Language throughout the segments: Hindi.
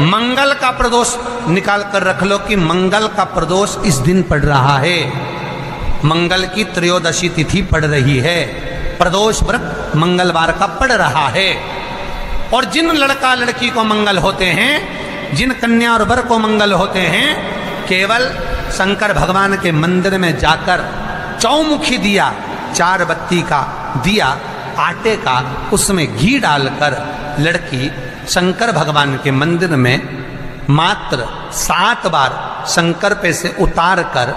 मंगल का प्रदोष निकाल कर रख लो कि मंगल का प्रदोष इस दिन पड़ रहा है, मंगल की त्रयोदशी तिथि पड़ रही है, प्रदोष व्रत मंगलवार का पड़ रहा है। और जिन लड़का लड़की को मंगल होते हैं, जिन कन्या और वर को मंगल होते हैं, केवल शंकर भगवान के मंदिर में जाकर चौमुखी दिया, 4 बत्ती का दिया आटे का, उसमें घी डालकर लड़की शंकर भगवान के मंदिर में मात्र 7 बार शंकर पे से उतार कर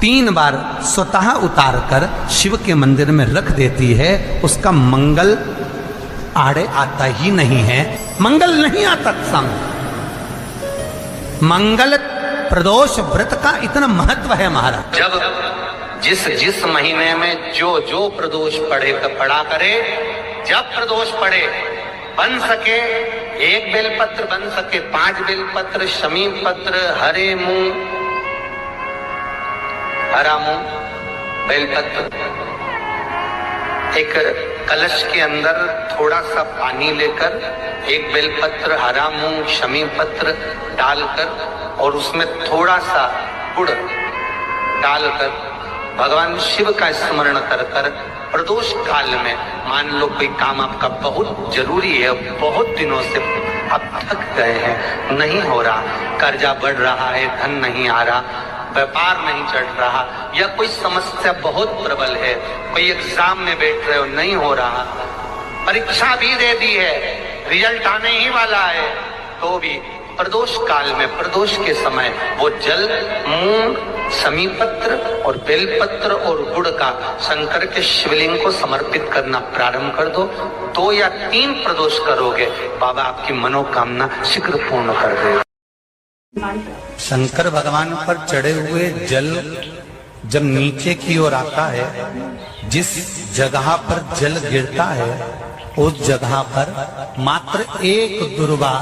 3 बार स्वतः उतार कर शिव के मंदिर में रख देती है। उसका मंगल आड़े आता ही नहीं है, मंगल नहीं आता संग। मंगल प्रदोष व्रत का इतना महत्व है महाराज। जब जिस महीने में जो प्रदोष पड़ा करे, जब प्रदोष पड़े, बन सके 1 बेलपत्र, बन सके 5 बेलपत्र, शमी पत्र, हरे मूंग, हरा मूंग, बेलपत्र, एक कलश के अंदर थोड़ा सा पानी लेकर 1 बेलपत्र, हरा मूंग, शमी पत्र डालकर और उसमें थोड़ा सा गुड़ डालकर भगवान शिव का स्मरण कर कर प्रदोष काल में, मान लो कोई काम आपका बहुत जरूरी है, बहुत दिनों से आप थक गए हैं, नहीं हो रहा, कर्जा बढ़ रहा है, धन नहीं आ रहा, व्यापार नहीं चढ़ रहा, या कोई समस्या बहुत प्रबल है, कोई एग्जाम में बैठ रहे हो नहीं हो रहा, परीक्षा भी दे दी है, रिजल्ट आने ही वाला है, तो भी प्रदोष काल में, प्रदोष के समय वो जल, मूंग, शमी पत्र और बेलपत्र और गुड़ का शंकर के शिवलिंग को समर्पित करना प्रारंभ कर दो। 2 या 3 प्रदोष करोगे, बाबा आपकी मनोकामना शीघ्र पूर्ण कर देगा। शंकर भगवान पर चढ़े हुए जल जब नीचे की ओर आता है, जिस जगह पर जल गिरता है, उस जगह पर मात्र 1 दुर्वा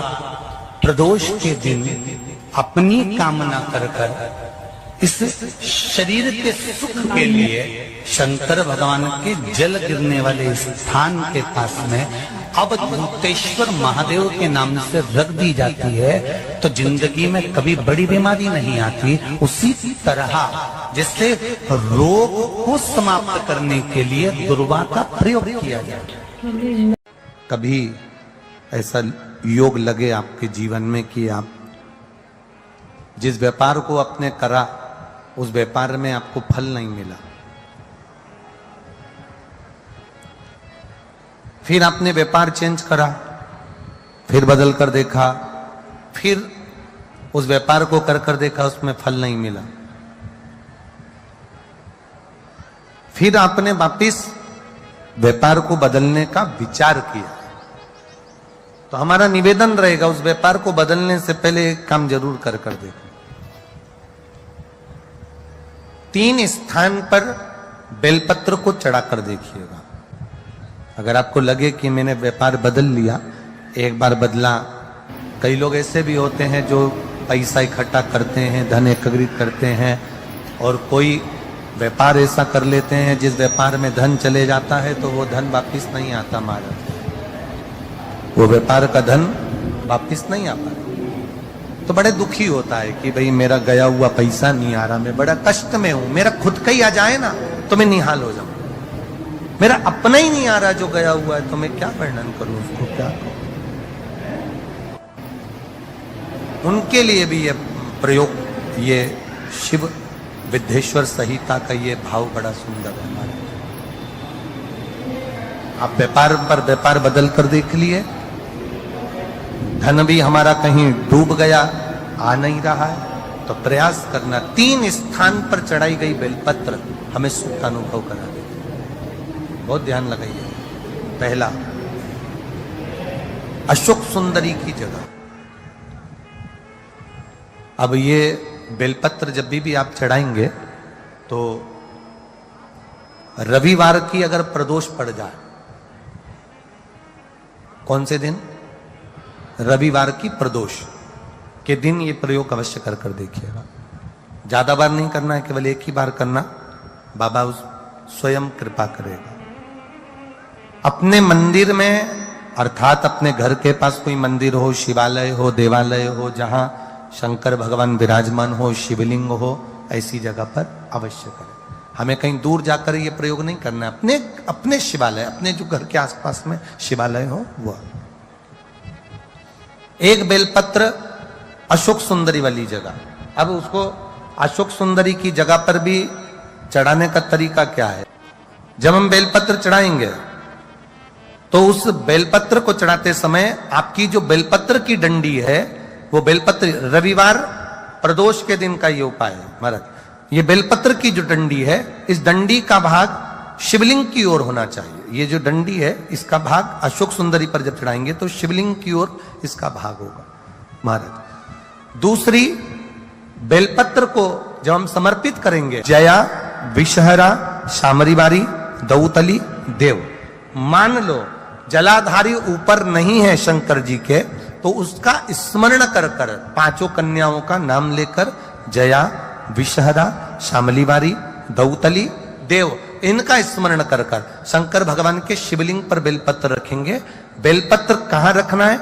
प्रदोष के दिन अपनी कामना कर कर इस शरीर के सुख के लिए शंकर भगवान के जल गिरने वाले स्थान के पास में अवधूतेश्वर महादेव के नाम से रख दी जाती है, तो जिंदगी में कभी बड़ी बीमारी नहीं आती। उसी तरह जिससे रोग को समाप्त करने के लिए दुर्वा का प्रयोग किया जाए। कभी ऐसा योग लगे आपके जीवन में कि आप जिस व्यापार को आपने करा, उस व्यापार में आपको फल नहीं मिला, फिर आपने व्यापार चेंज करा, फिर बदल कर देखा, फिर उस व्यापार को कर कर देखा, उसमें फल नहीं मिला, फिर आपने वापिस व्यापार को बदलने का विचार किया, तो हमारा निवेदन रहेगा उस व्यापार को बदलने से पहले एक काम जरूर कर कर देखो। 3 स्थान पर बेलपत्र को चढ़ा कर देखिएगा। अगर आपको लगे कि मैंने व्यापार बदल लिया, एक बार बदला, कई लोग ऐसे भी होते हैं जो पैसा इकट्ठा करते हैं, धन एकत्रित करते हैं, और कोई व्यापार ऐसा कर लेते हैं जिस व्यापार में धन चले जाता है तो वो धन वापिस नहीं आता महाराज, वो व्यापार का धन वापिस नहीं आता, तो बड़े दुखी होता है कि भाई मेरा गया हुआ पैसा नहीं आ रहा, मैं बड़ा कष्ट में हूं, मेरा खुद का ही आ जाए ना तो मैं निहाल हो जाऊं, मेरा अपना ही नहीं आ रहा जो गया हुआ है, तो मैं क्या वर्णन करूं उसको, क्या करूं। उनके लिए भी ये प्रयोग, ये शिव विद्येश्वर संहिता का ये भाव बड़ा सुंदर है हमारे। आप व्यापार पर व्यापार बदल कर देख लिए, धन भी हमारा कहीं डूब गया, आ नहीं रहा है, तो प्रयास करना 3 स्थान पर चढ़ाई गई बेलपत्र हमें सुख का अनुभव करा देती। बहुत ध्यान लगाइए। पहला, अशोक सुंदरी की जगह। अब ये बेलपत्र जब भी आप चढ़ाएंगे तो रविवार की अगर प्रदोष पड़ जाए, कौन से दिन? रविवार की प्रदोष के दिन ये प्रयोग अवश्य कर कर देखिएगा। ज्यादा बार नहीं करना है, केवल एक ही बार करना, बाबा स्वयं कृपा करेगा। अपने मंदिर में अर्थात अपने घर के पास कोई मंदिर हो, शिवालय हो, देवालय हो, जहां शंकर भगवान विराजमान हो, शिवलिंग हो, ऐसी जगह पर अवश्य करें। हमें कहीं दूर जाकर ये प्रयोग नहीं करना, अपने शिवालय, अपने जो घर के आसपास में शिवालय हो वो। एक बेलपत्र अशोक सुंदरी वाली जगह। अब उसको अशोक सुंदरी की जगह पर भी चढ़ाने का तरीका क्या है? जब हम बेलपत्र चढ़ाएंगे तो उस बेलपत्र को चढ़ाते समय आपकी जो बेलपत्र की डंडी है, वो बेलपत्र, रविवार प्रदोष के दिन का ये उपाय है महाराज, ये बेलपत्र की जो डंडी है, इस डंडी का भाग शिवलिंग की ओर होना चाहिए। ये जो डंडी है, इसका भाग अशोक सुंदरी पर जब चढ़ाएंगे तो शिवलिंग की ओर इसका भाग होगा महाराज। दूसरी, बेलपत्र को जब हम समर्पित करेंगे, जया, विषहरा, शामरीवारी, दौतली, देव, मान लो जलाधारी ऊपर नहीं है शंकर जी के, तो उसका स्मरण कर कर, पांचों कन्याओं का नाम लेकर, जया, विषहरा, शामलीवारी, दौतली, देव, इनका स्मरण कर कर शंकर भगवान के शिवलिंग पर बेलपत्र रखेंगे। बेलपत्र कहां रखना है?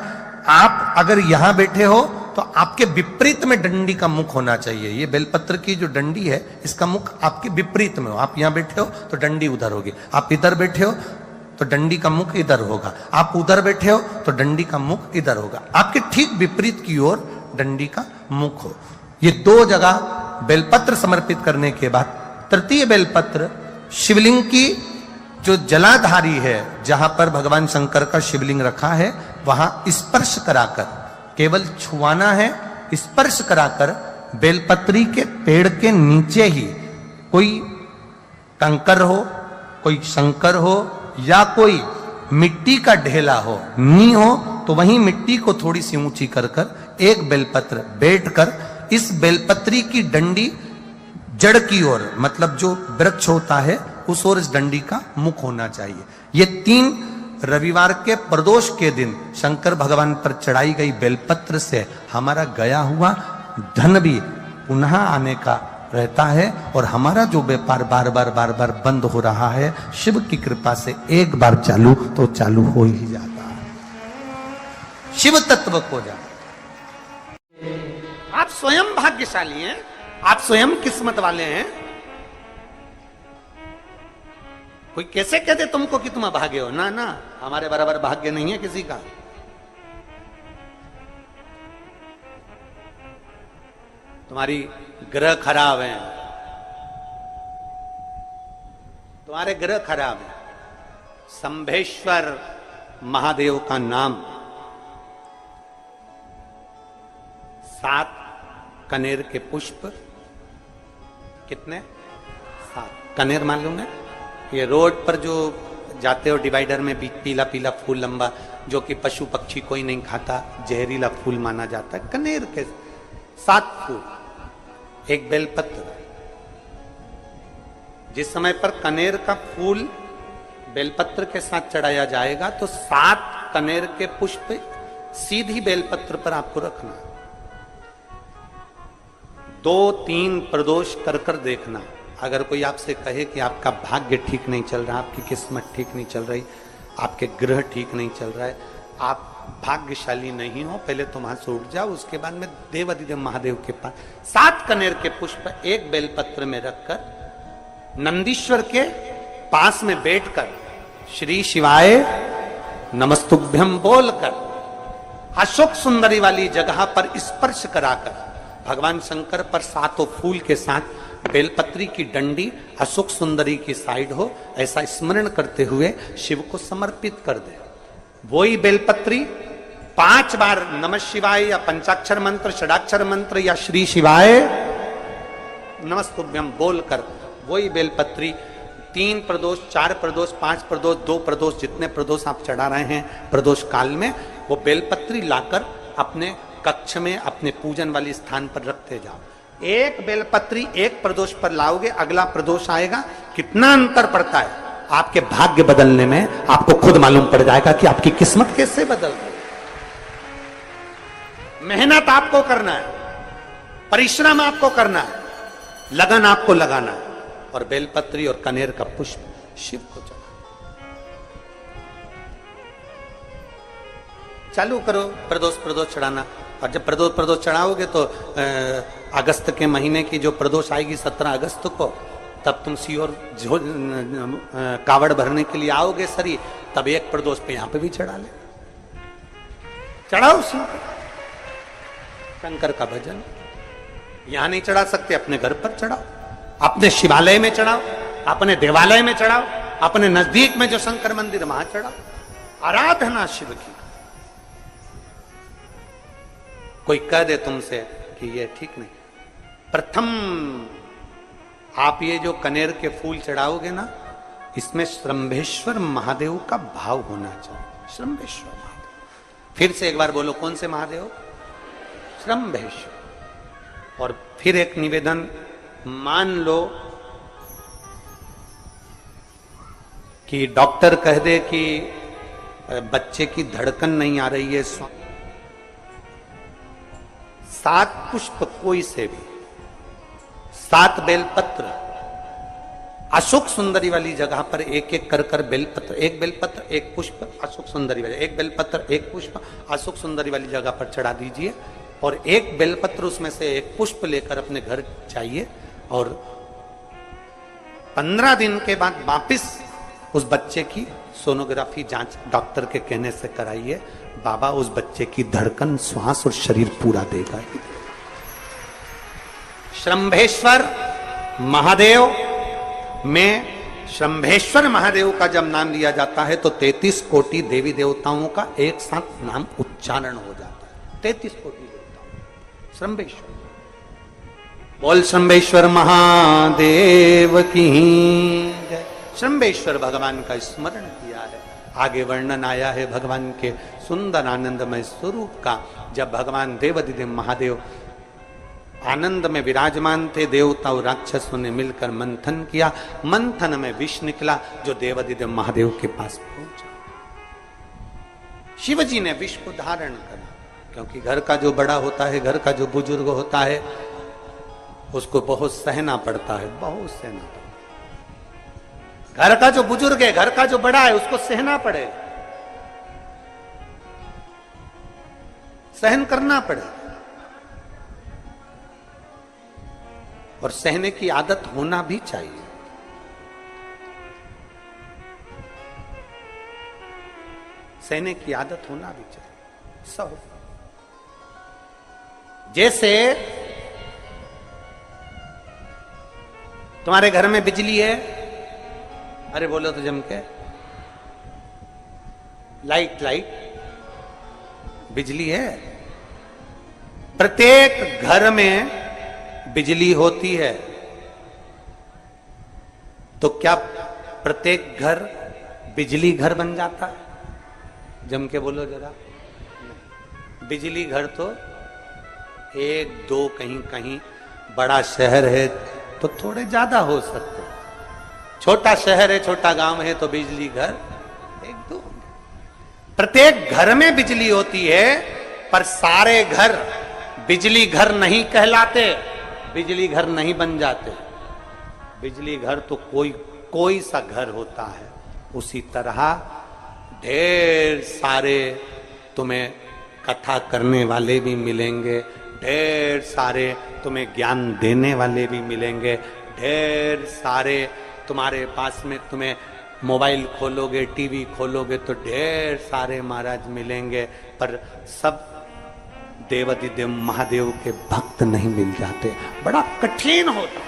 आप अगर यहां बैठे हो तो आपके विपरीत में डंडी का मुख होना चाहिए। ये बेलपत्र की जो डंडी है, इसका मुख आपके विपरीत में हो। आप यहां बैठे हो तो डंडी उधर होगी, आप इधर बैठे हो तो डंडी का मुख इधर होगा, आप उधर बैठे हो तो डंडी का मुख इधर होगा। आपके ठीक विपरीत की ओर डंडी का मुख हो। ये दो जगह बेलपत्र समर्पित करने के बाद तृतीय बेलपत्र शिवलिंग की जो जलाधारी है, जहां पर भगवान शंकर का शिवलिंग रखा है, वहां स्पर्श कराकर, केवल छुआना है, स्पर्श कराकर बेलपत्री के पेड़ के नीचे ही कोई कंकर हो, कोई शंकर हो या कोई मिट्टी का ढेला हो, नी हो, तो वहीं मिट्टी को थोड़ी सी ऊंची कर कर एक बेलपत्र बैठकर इस बेलपत्री की डंडी जड़ की ओर, मतलब जो वृक्ष होता है उस ओर इस डंडी का मुख होना चाहिए। ये 3 रविवार के प्रदोष के दिन शंकर भगवान पर चढ़ाई गई बेलपत्र से हमारा गया हुआ धन भी पुनः आने का रहता है, और हमारा जो व्यापार बार बार बंद हो रहा है, शिव की कृपा से एक बार चालू तो चालू हो ही जाता है, शिव तत्व को जाता। आप स्वयं भाग्यशाली हैं, आप स्वयं किस्मत वाले हैं। कोई कैसे कहते तुमको कि तुम अभागे हो? ना ना, हमारे बराबर भाग्य नहीं है किसी का। तुम्हारी ग्रह खराब है, तुम्हारे ग्रह खराब है। संभेश्वर महादेव का नाम 7 कनेर के पुष्प, कितने? 7 कनेर मालूम है? ये रोड पर जो जाते हो डिवाइडर में पीला पीला फूल लंबा, जो कि पशु पक्षी कोई नहीं खाता, जहरीला फूल माना जाता है। कनेर के 7 फूल, एक बेलपत्र। जिस समय पर कनेर का फूल बेलपत्र के साथ चढ़ाया जाएगा तो 7 कनेर के पुष्प सीधी बेलपत्र पर आपको रखना। 2-3 प्रदोष कर कर देखना। अगर कोई आपसे कहे कि आपका भाग्य ठीक नहीं चल रहा, आपकी किस्मत ठीक नहीं चल रही, आपके ग्रह ठीक नहीं चल रहा है, आप भाग्यशाली नहीं हो, पहले तुम वहां से उठ जाओ। उसके बाद में देवाधिदेव महादेव के पास 7 कनेर के पुष्प एक बेलपत्र में रखकर नंदीश्वर के पास में बैठकर श्री शिवाय नमस्तुभ्यम बोलकर अशोक सुंदरी वाली जगह पर स्पर्श कराकर भगवान शंकर पर 7 फूल के साथ बेलपत्री की डंडी अशोक सुंदरी की साइड हो, ऐसा स्मरण करते हुए शिव को समर्पित कर दे। वही बेलपत्री 5 बार नमः शिवाय या पंचाक्षर मंत्र, षडाक्षर मंत्र या श्री शिवाय नमस्तुभ्यम बोलकर वही बेलपत्री 3 प्रदोष, 4 प्रदोष, 5 प्रदोष, 2 प्रदोष, जितने प्रदोष आप चढ़ा रहे हैं प्रदोष काल में, वो बेलपत्री लाकर अपने कक्ष में अपने पूजन वाले स्थान पर रखते जाओ। एक बेलपत्री एक प्रदोष पर लाओगे, अगला प्रदोष आएगा, कितना अंतर पड़ता है आपके भाग्य बदलने में, आपको खुद मालूम पड़ जाएगा कि आपकी किस्मत कैसे बदल रही। मेहनत आपको करना है, परिश्रम आपको करना है, लगन आपको लगाना है, और बेलपत्री और कनेर का पुष्प शिव को चढ़ा। चालू करो प्रदोष प्रदोष चढ़ाना। और जब प्रदोष प्रदोष चढ़ाओगे तो अगस्त के महीने की जो प्रदोष आएगी 17 अगस्त को, तब तुम सीहोर कावड़ भरने के लिए आओगे सरी, तब एक प्रदोष पे यहां पे भी चढ़ा ले, चढ़ाओ शंकर का भजन। यहां नहीं चढ़ा सकते, अपने घर पर चढ़ाओ, अपने शिवालय में चढ़ाओ, अपने देवालय में चढ़ाओ, अपने नजदीक में जो शंकर मंदिर वहां चढ़ाओ, आराधना शिव की। कोई कह दे तुमसे कि ये ठीक नहीं, प्रथम आप ये जो कनेर के फूल चढ़ाओगे ना, इसमें श्रंभेश्वर महादेव का भाव होना चाहिए। श्रंभेश्वर महादेव, फिर से एक बार बोलो, कौन से महादेव? श्रंभेश्वर। और फिर एक निवेदन, मान लो कि डॉक्टर कह दे कि बच्चे की धड़कन नहीं आ रही है, 7 पुष्प कोई से भी, 7 बेलपत्र, अशोक सुंदरी वाली जगह पर एक एक कर कर बेलपत्र, एक बेलपत्र एक पुष्प अशोक सुंदरी वाली, एक बेलपत्र एक पुष्प अशोक सुंदरी वाली जगह पर चढ़ा दीजिए, और एक बेलपत्र उसमें से एक पुष्प लेकर अपने घर जाइए, और 15 दिन के बाद वापिस उस बच्चे की सोनोग्राफी जांच डॉक्टर के कहने से कराइए। बाबा उस बच्चे की धड़कन, श्वास और शरीर पूरा देगा। श्रंभेश्वर महादेव में, श्रंभेश्वर महादेव का जब नाम लिया जाता है तो 33 कोटि देवी देवताओं का एक साथ नाम उच्चारण हो जाता है। 33 कोटि देवताओं, श्रंभेश्वर। बोल श्रंभेश्वर महादेव की जय। श्रंभेश्वर भगवान का स्मरण किया है। आगे वर्णन आया है भगवान के सुंदर आनंदमय स्वरूप का। जब भगवान देवाधिदेव महादेव आनंद में विराजमान थे, देवता और राक्षसों ने मिलकर मंथन किया, मंथन में विष निकला जो देवाधिदेव महादेव के पास पहुंचा। शिवजी ने विष को धारण करा, क्योंकि घर का जो बड़ा होता है, घर का जो बुजुर्ग होता है, उसको बहुत सहना पड़ता है, बहुत सहना पड़ता है। घर का जो बुजुर्ग है, घर का जो बड़ा है, उसको सहना पड़े, सहन करना पड़े, और सहने की आदत होना भी चाहिए। सहने की आदत होना भी चाहिए। सहो, जैसे तुम्हारे घर में बिजली है, अरे बोलो तो जम के, लाइट बिजली है, प्रत्येक घर में बिजली होती है, तो क्या प्रत्येक घर बिजली घर बन जाता है? जम के बोलो जरा। बिजली घर तो 1-2 कहीं कहीं, बड़ा शहर है तो थोड़े ज्यादा हो सकते, छोटा शहर है, छोटा गांव है तो बिजली घर 1-2। प्रत्येक घर में बिजली होती है, पर सारे घर बिजली घर नहीं कहलाते, बिजली घर नहीं बन जाते। बिजली घर तो कोई सा घर होता है। उसी तरह ढेर सारे तुम्हें कथा करने वाले भी मिलेंगे, ढेर सारे तुम्हें ज्ञान देने वाले भी मिलेंगे, ढेर सारे तुम्हारे पास में, तुम्हें मोबाइल खोलोगे, टीवी खोलोगे तो ढेर सारे महाराज मिलेंगे, पर सब देवाधिदेव महादेव के भक्त नहीं मिल जाते। बड़ा कठिन होता,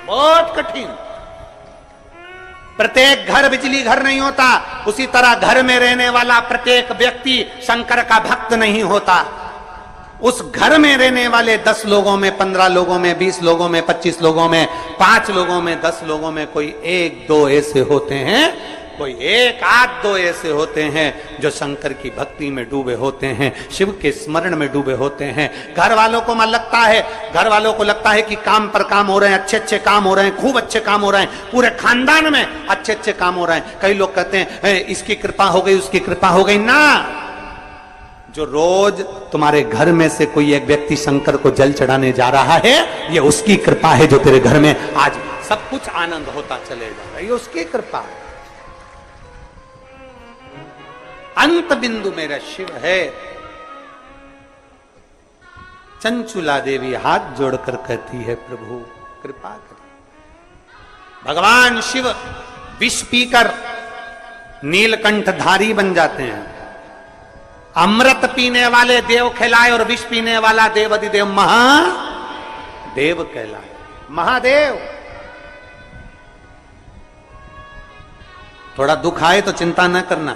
बहुत कठिन। प्रत्येक घर बिजली घर नहीं होता, उसी तरह घर में रहने वाला प्रत्येक व्यक्ति शंकर का भक्त नहीं होता। उस घर में रहने वाले 10 लोगों में, 15 लोगों में, 20 लोगों में, 25 लोगों में, 5 लोगों में, 10 लोगों में कोई 1-2 ऐसे होते हैं, कोई 1-2 ऐसे होते हैं जो शंकर की भक्ति में डूबे होते हैं, शिव के स्मरण में डूबे होते हैं। घर वालों को घर वालों को लगता है कि काम पर काम हो रहे हैं, अच्छे अच्छे काम हो रहे हैं, खूब अच्छे काम हो रहे हैं, पूरे खानदान में अच्छे अच्छे काम हो रहे हैं। कई लोग कहते हैं इसकी कृपा हो गई, उसकी कृपा हो गई ना। जो रोज तुम्हारे घर में से कोई एक व्यक्ति शंकर को जल चढ़ाने जा रहा है, ये उसकी कृपा है जो तेरे घर में आज सब कुछ आनंद होता चले जा रहा है, ये उसकी कृपा है। अंत बिंदु मेरा शिव है। चंचुला देवी हाथ जोड़कर कहती है प्रभु कृपा करें। भगवान शिव विष पीकर नीलकंठधारी बन जाते हैं। अमृत पीने वाले देव कहलाए और विष पीने वाला देव अधिदेव महादेव कहलाए। महादेव। थोड़ा दुख आए तो चिंता न करना,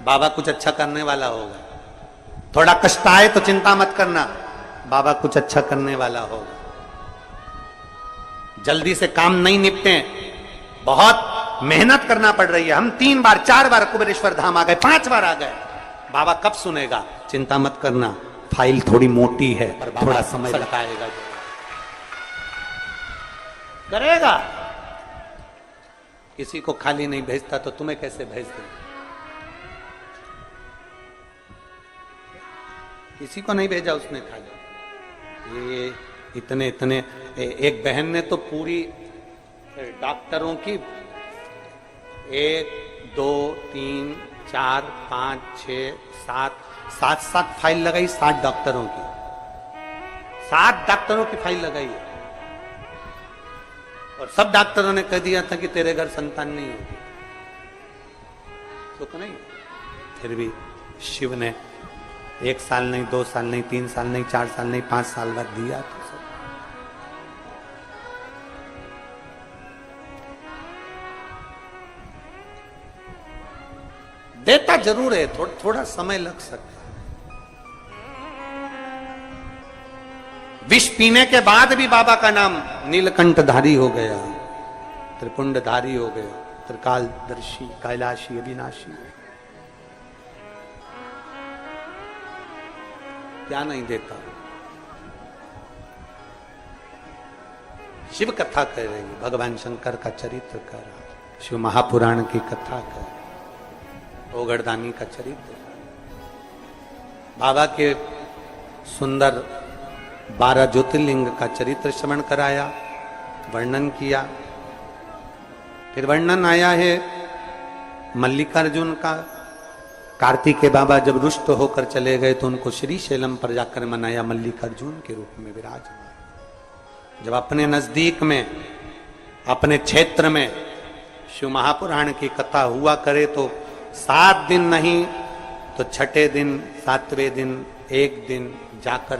बाबा कुछ अच्छा करने वाला होगा। थोड़ा कष्ट आए तो चिंता मत करना, बाबा कुछ अच्छा करने वाला होगा। जल्दी से काम नहीं निपटे, बहुत मेहनत करना पड़ रही है। हम 3 बार 4 बार कुबेरेश्वर धाम आ गए, 5 बार आ गए, बाबा कब सुनेगा? चिंता मत करना, फाइल थोड़ी मोटी है पर थोड़ा समय लगाएगा, करेगा। किसी को खाली नहीं भेजता तो तुम्हें कैसे भेज दे? किसी को नहीं भेजा उसने खाली। ये इतने इतने एक बहन ने तो पूरी डॉक्टरों की 1 2 3 4 5 6 7 फाइल लगाई। 7 डॉक्टरों की, 7 डॉक्टरों की फाइल लगाई है। और सब डॉक्टरों ने कह दिया था कि तेरे घर संतान नहीं होगी, तो नहीं। फिर भी शिव ने 1 साल नहीं, 2 साल नहीं, 3 साल नहीं, 4 साल नहीं, 5 साल बाद दिया। तो सब देता जरूर है, थोड़ा समय लग सकता है। विष पीने के बाद भी बाबा का नाम नीलकंठधारी हो गया, त्रिपुंडधारी हो गया, त्रिकालदर्शी, कैलाशी, अविनाशी। क्या नहीं देता। शिव कथा कह रही, भगवान शंकर का चरित्र कर रहा, शिव महापुराण की कथा कर, ओगड़दानी का चरित्र, बाबा के सुंदर 12 ज्योतिर्लिंग का चरित्र श्रवण कराया, वर्णन किया। फिर वर्णन आया है मल्लिकार्जुन का। कार्तिकेय बाबा जब रुष्ट होकर चले गए तो उनको श्री शैलम पर जाकर मनाया, मल्लिकार्जुन के रूप में विराजमान। जब अपने नजदीक में, अपने क्षेत्र में शिव महापुराण की कथा हुआ करे तो 7 दिन नहीं तो 6ठे दिन, 7वें दिन, 1 दिन जाकर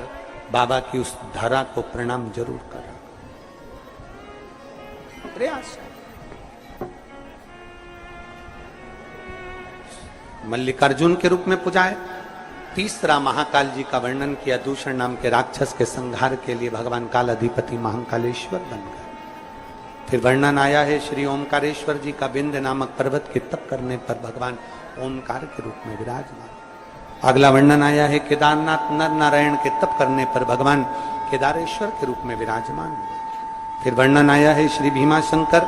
बाबा की उस धरा को प्रणाम जरूर करा। प्रयास मल्लिकार्जुन के रूप में पुजाए। तीसरा महाकाल जी का वर्णन किया, दूषण नाम के राक्षस के संहार के लिए भगवान काल अधिपति महाकालेश्वर बन गए। फिर वर्णन आया है श्री ओमकारेश्वर जी का, बिंद नामक पर्वत के तप करने पर भगवान ओमकार के रूप में विराजमान। अगला वर्णन आया है केदारनाथ नर नारायण के तप करने पर भगवान केदारेश्वर के रूप में विराजमान। फिर वर्णन आया है श्री भीमाशंकर,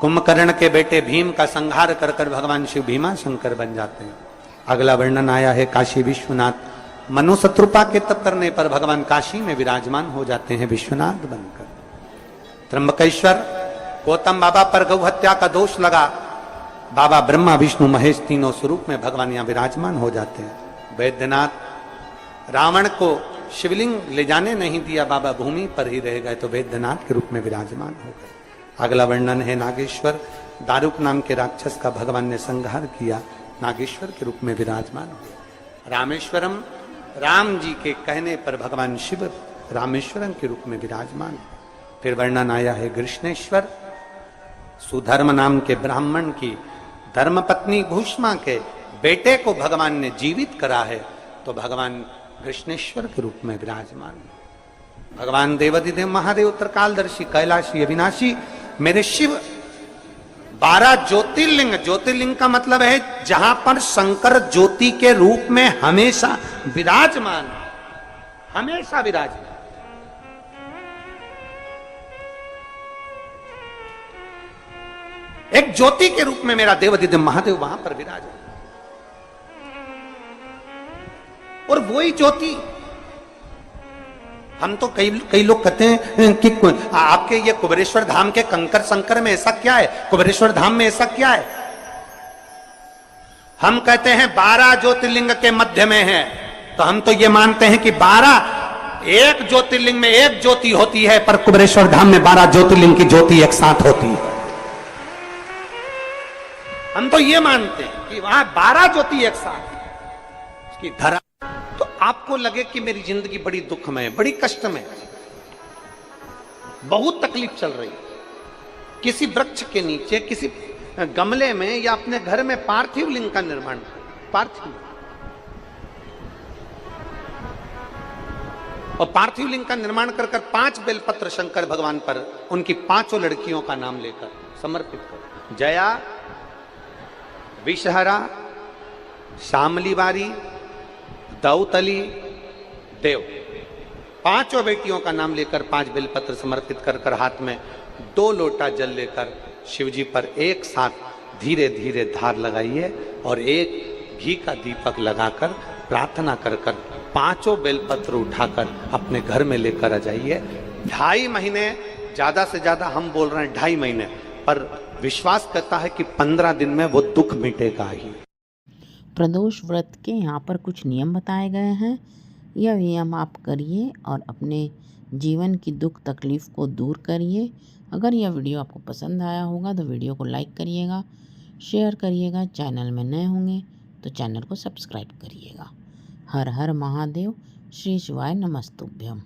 कुंभकर्ण के बेटे भीम का संहार कर कर भगवान शिव भीमाशंकर बन जाते हैं। अगला वर्णन आया है काशी विश्वनाथ, मनुशत्रुपा के तप करने पर भगवान काशी में विराजमान हो जाते हैं विश्वनाथ बनकर। त्र्यंबकेश्वर, गौतम बाबा पर गौ हत्या का दोष लगा, बाबा ब्रह्मा विष्णु महेश तीनों स्वरूप में भगवान यहां विराजमान हो जाते हैं। वैद्यनाथ, रावण को शिवलिंग ले जाने नहीं दिया, बाबा भूमि पर ही रह गए तो वैद्यनाथ के रूप में विराजमान हो गए। अगला वर्णन है नागेश्वर, दारुक नाम के राक्षस का भगवान ने संहार किया, नागेश्वर के रूप में विराजमान हुए। रामेश्वरम, राम जी के कहने पर भगवान शिव रामेश्वरम के रूप में विराजमान हुए। फिर वर्णन आया है कृष्णेश्वर, सुधर्म नाम के ब्राह्मण की धर्मपत्नी भूष्मा के बेटे को भगवान ने जीवित करा है तो भगवान कृष्णेश्वर के रूप में विराजमान। भगवान देवाधिदेव महादेव, त्रिकालदर्शी, कैलाशी, अविनाशी, मेरे शिव 12 ज्योतिर्लिंग। ज्योतिर्लिंग का मतलब है जहां पर शंकर ज्योति के रूप में हमेशा विराजमान, हमेशा विराजमान। एक ज्योति के रूप में मेरा देवाधिदेव महादेव वहां पर विराजमान। और वही ज्योति, हम तो कई लोग कहते हैं कि आपके ये कुबेरेश्वर धाम के कंकर संकर में ऐसा क्या है, कुबेरेश्वर धाम में ऐसा क्या है। हम कहते हैं 12 ज्योतिर्लिंग के मध्य में है, तो हम तो ये मानते हैं कि 12 एक ज्योतिर्लिंग में एक ज्योति होती है, पर कुबेरेश्वर धाम में 12 ज्योतिर्लिंग की ज्योति एक साथ होती है। हम तो ये मानते हैं कि वहां 12 ज्योति एक साथ उसकी धरा। तो आपको लगे कि मेरी जिंदगी बड़ी दुखमय, बड़ी कष्टमय, बहुत तकलीफ चल रही, किसी वृक्ष के नीचे, किसी गमले में या अपने घर में पार्थिव लिंग का निर्माण, पार्थिव और पार्थिव लिंग का निर्माण कर 5 बेलपत्र शंकर भगवान पर उनकी 5 लड़कियों का नाम लेकर समर्पित करो। जया, विषहरा, शामलीवारी, दौतली, देव, 5 बेटियों का नाम लेकर 5 बेलपत्र समर्पित कर हाथ में 2 लोटा जल लेकर शिव जी पर एक साथ धीरे धीरे धार लगाइए और एक घी का दीपक लगाकर प्रार्थना कर 5 बेलपत्र उठाकर अपने घर में लेकर आ जाइए। 2.5 महीने, ज्यादा से ज्यादा हम बोल रहे हैं 2.5 महीने, पर विश्वास करता है कि 15 दिन में वो दुख मिटेगा ही। प्रदोष व्रत के यहाँ पर कुछ नियम बताए गए हैं। यह नियम आप करिए और अपने जीवन की दुख तकलीफ़ को दूर करिए। अगर यह वीडियो आपको पसंद आया होगा तो वीडियो को लाइक करिएगा, शेयर करिएगा। चैनल में नए होंगे तो चैनल को सब्सक्राइब करिएगा। हर हर महादेव। श्री शिवाय नमस्तुभ्यम।